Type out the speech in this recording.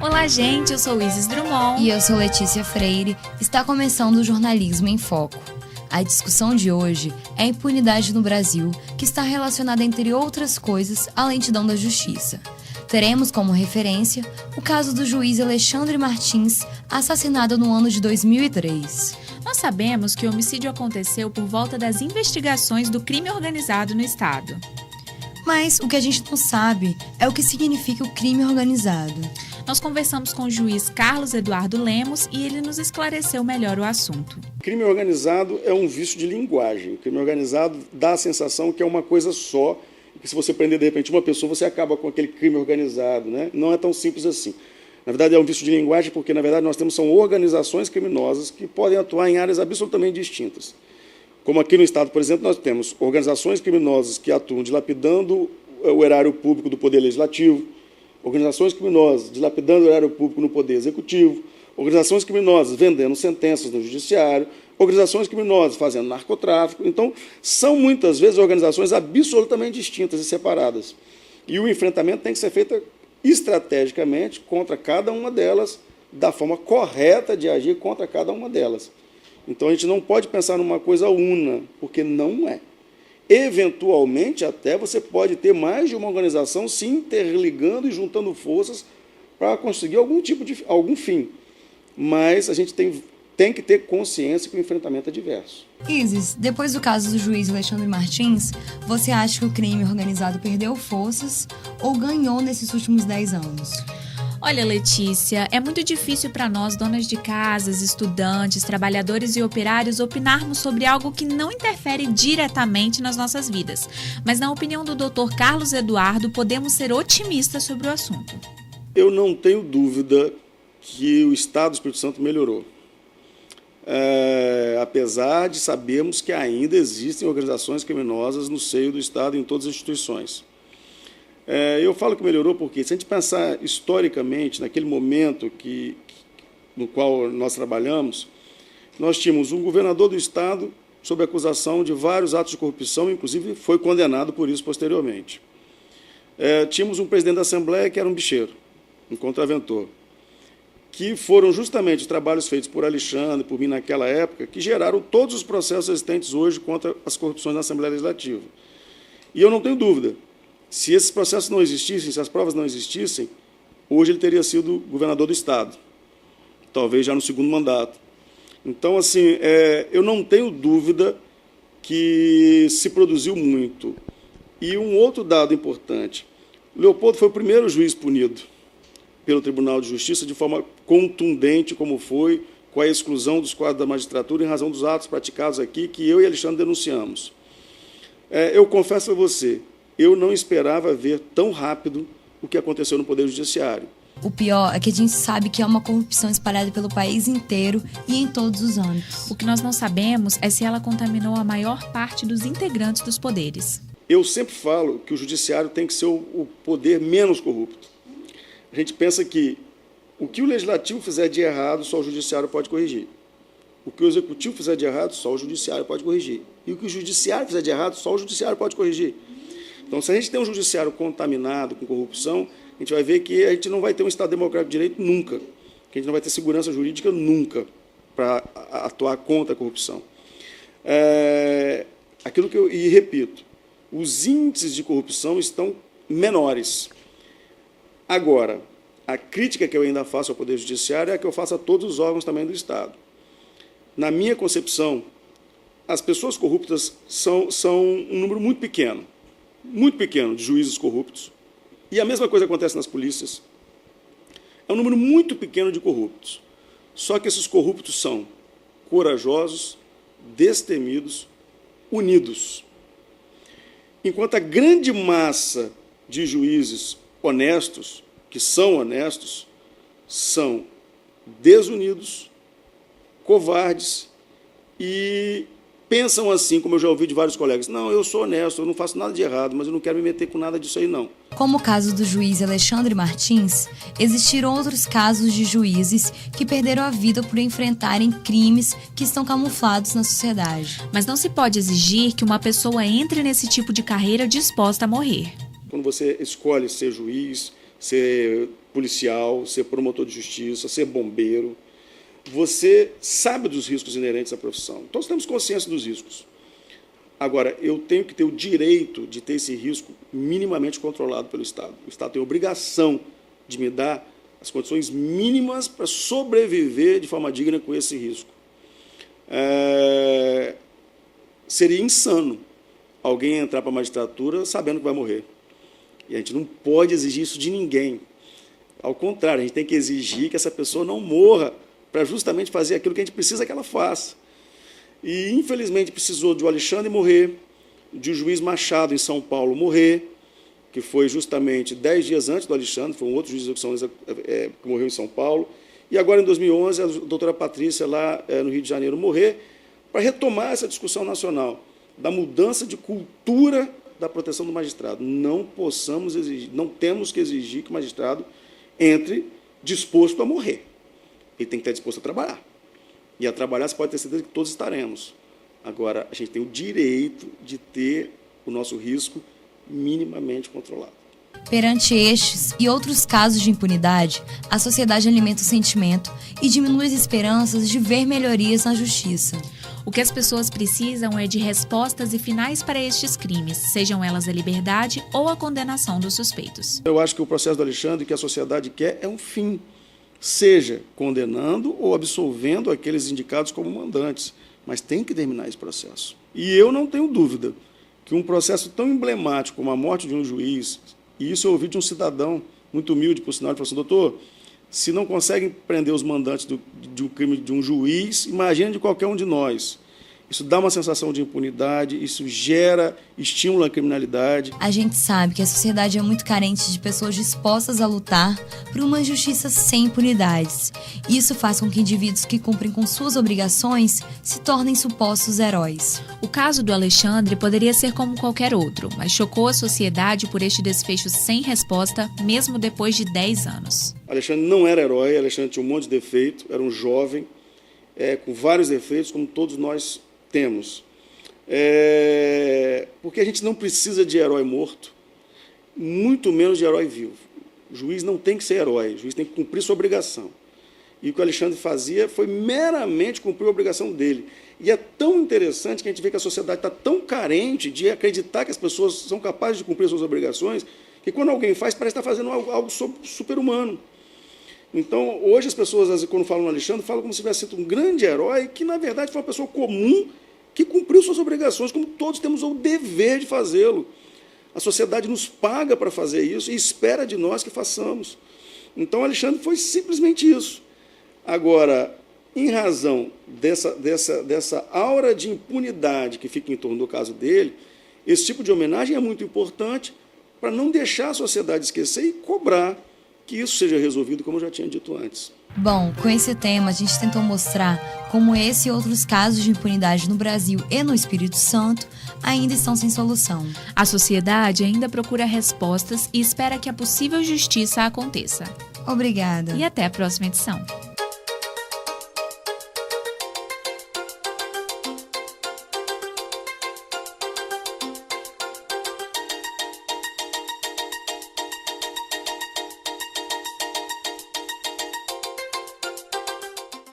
Olá, gente, eu sou Isis Drummond. E eu sou Letícia Freire. Está começando o Jornalismo em Foco. A discussão de hoje é a impunidade no Brasil, que está relacionada, entre outras coisas, à lentidão da justiça. Teremos como referência o caso do juiz Alexandre Martins, assassinado no ano de 2003. Nós sabemos que o homicídio aconteceu por volta das investigações do crime organizado no estado. Mas o que a gente não sabe é o que significa o crime organizado. Nós conversamos com o juiz Carlos Eduardo Lemos e ele nos esclareceu melhor o assunto. Crime organizado é um vício de linguagem. O crime organizado dá a sensação que é uma coisa só, que se você prender de repente uma pessoa, você acaba com aquele crime organizado, né? Não é tão simples assim. Na verdade, é um vício de linguagem porque, na verdade, nós são organizações criminosas que podem atuar em áreas absolutamente distintas. Como aqui no Estado, por exemplo, nós temos organizações criminosas que atuam dilapidando o erário público do Poder Legislativo, organizações criminosas dilapidando o erário público no Poder Executivo, organizações criminosas vendendo sentenças no Judiciário, organizações criminosas fazendo narcotráfico. Então, são muitas vezes organizações absolutamente distintas e separadas. E o enfrentamento tem que ser feito estrategicamente contra cada uma delas, da forma correta de agir contra cada uma delas. Então, a gente não pode pensar numa coisa una, porque não é. Eventualmente, até você pode ter mais de uma organização se interligando e juntando forças para conseguir algum fim. Mas a gente tem que ter consciência que o enfrentamento é diverso. Isis, depois do caso do juiz Alexandre Martins, você acha que o crime organizado perdeu forças ou ganhou nesses últimos 10 anos? Olha, Letícia, é muito difícil para nós, donas de casas, estudantes, trabalhadores e operários, opinarmos sobre algo que não interfere diretamente nas nossas vidas. Mas, na opinião do Dr. Carlos Eduardo, podemos ser otimistas sobre o assunto. Eu não tenho dúvida que o Estado do Espírito Santo melhorou. Apesar de sabermos que ainda existem organizações criminosas no seio do Estado em todas as instituições. Eu falo que melhorou porque, se a gente pensar historicamente, naquele momento no qual nós trabalhamos, nós tínhamos um governador do Estado sob acusação de vários atos de corrupção, inclusive foi condenado por isso posteriormente. Tínhamos um presidente da Assembleia que era um bicheiro, um contraventor, que foram justamente os trabalhos feitos por Alexandre, por mim naquela época, que geraram todos os processos existentes hoje contra as corrupções na Assembleia Legislativa. E eu não tenho dúvida, se esses processos não existissem, se as provas não existissem, hoje ele teria sido governador do Estado, talvez já no segundo mandato. Então, assim, eu não tenho dúvida que se produziu muito. E um outro dado importante, Leopoldo foi o primeiro juiz punido pelo Tribunal de Justiça de forma contundente, como foi, com a exclusão dos quadros da magistratura em razão dos atos praticados aqui, que eu e Alexandre denunciamos. Eu confesso a você, eu não esperava ver tão rápido o que aconteceu no Poder Judiciário. O pior é que a gente sabe que é uma corrupção espalhada pelo país inteiro e em todos os âmbitos. O que nós não sabemos é se ela contaminou a maior parte dos integrantes dos poderes. Eu sempre falo que o Judiciário tem que ser o poder menos corrupto. A gente pensa que o que o Legislativo fizer de errado, só o Judiciário pode corrigir. O que o Executivo fizer de errado, só o Judiciário pode corrigir. E o que o Judiciário fizer de errado, só o Judiciário pode corrigir. Então, se a gente tem um judiciário contaminado com corrupção, a gente vai ver que a gente não vai ter um Estado democrático de direito nunca, que a gente não vai ter segurança jurídica nunca para atuar contra a corrupção. E repito, os índices de corrupção estão menores. Agora, a crítica que eu ainda faço ao Poder Judiciário é a que eu faço a todos os órgãos também do Estado. Na minha concepção, as pessoas corruptas são um número muito pequeno de juízes corruptos. E a mesma coisa acontece nas polícias. É um número muito pequeno de corruptos. Só que esses corruptos são corajosos, destemidos, unidos. Enquanto a grande massa de juízes honestos, que são honestos, são desunidos, covardes e pensam assim, como eu já ouvi de vários colegas, não, eu sou honesto, eu não faço nada de errado, mas eu não quero me meter com nada disso aí, não. Como o caso do juiz Alexandre Martins, existiram outros casos de juízes que perderam a vida por enfrentarem crimes que estão camuflados na sociedade. Mas não se pode exigir que uma pessoa entre nesse tipo de carreira disposta a morrer. Quando você escolhe ser juiz, ser policial, ser promotor de justiça, ser bombeiro. Você sabe dos riscos inerentes à profissão. Então, nós temos consciência dos riscos. Agora, eu tenho que ter o direito de ter esse risco minimamente controlado pelo Estado. O Estado tem a obrigação de me dar as condições mínimas para sobreviver de forma digna com esse risco. Seria insano alguém entrar para a magistratura sabendo que vai morrer. E a gente não pode exigir isso de ninguém. Ao contrário, a gente tem que exigir que essa pessoa não morra para justamente fazer aquilo que a gente precisa que ela faça. E, infelizmente, precisou de o Alexandre morrer, de o juiz Machado, em São Paulo, morrer, que foi justamente 10 dias antes do Alexandre, foi um outro juiz de execução que morreu em São Paulo, e agora, em 2011, a doutora Patrícia, lá no Rio de Janeiro, morrer, para retomar essa discussão nacional da mudança de cultura da proteção do magistrado. Não possamos exigir, não temos que exigir que o magistrado entre disposto a morrer. Ele tem que estar disposto a trabalhar. E a trabalhar, você pode ter certeza que todos estaremos. Agora, a gente tem o direito de ter o nosso risco minimamente controlado. Perante estes e outros casos de impunidade, a sociedade alimenta o sentimento e diminui as esperanças de ver melhorias na justiça. O que as pessoas precisam é de respostas e finais para estes crimes, sejam elas a liberdade ou a condenação dos suspeitos. Eu acho que o processo do Alexandre, que a sociedade quer, é um fim, seja condenando ou absolvendo aqueles indicados como mandantes, mas tem que terminar esse processo. E eu não tenho dúvida que um processo tão emblemático como a morte de um juiz, e isso eu ouvi de um cidadão muito humilde, por sinal, ele falou assim: doutor, se não conseguem prender os mandantes de um crime de um juiz, imagine de qualquer um de nós. Isso dá uma sensação de impunidade, isso gera estímulo à criminalidade. A gente sabe que a sociedade é muito carente de pessoas dispostas a lutar por uma justiça sem impunidades. Isso faz com que indivíduos que cumprem com suas obrigações se tornem supostos heróis. O caso do Alexandre poderia ser como qualquer outro, mas chocou a sociedade por este desfecho sem resposta, mesmo depois de 10 anos. Alexandre não era herói, Alexandre tinha um monte de defeito, era um jovem, com vários defeitos, como todos nós temos. Porque a gente não precisa de herói morto, muito menos de herói vivo. O juiz não tem que ser herói, o juiz tem que cumprir sua obrigação. E o que o Alexandre fazia foi meramente cumprir a obrigação dele. E é tão interessante que a gente vê que a sociedade está tão carente de acreditar que as pessoas são capazes de cumprir suas obrigações, que quando alguém faz, parece estar fazendo algo super-humano. Então, hoje as pessoas, quando falam no Alexandre, falam como se tivesse sido um grande herói, que, na verdade, foi uma pessoa comum que cumpriu suas obrigações, como todos temos o dever de fazê-lo. A sociedade nos paga para fazer isso e espera de nós que façamos. Então, Alexandre foi simplesmente isso. Agora, em razão dessa aura de impunidade que fica em torno do caso dele, esse tipo de homenagem é muito importante para não deixar a sociedade esquecer e cobrar que isso seja resolvido, como eu já tinha dito antes. Bom, com esse tema a gente tentou mostrar como esse e outros casos de impunidade no Brasil e no Espírito Santo ainda estão sem solução. A sociedade ainda procura respostas e espera que a possível justiça aconteça. Obrigada. E até a próxima edição.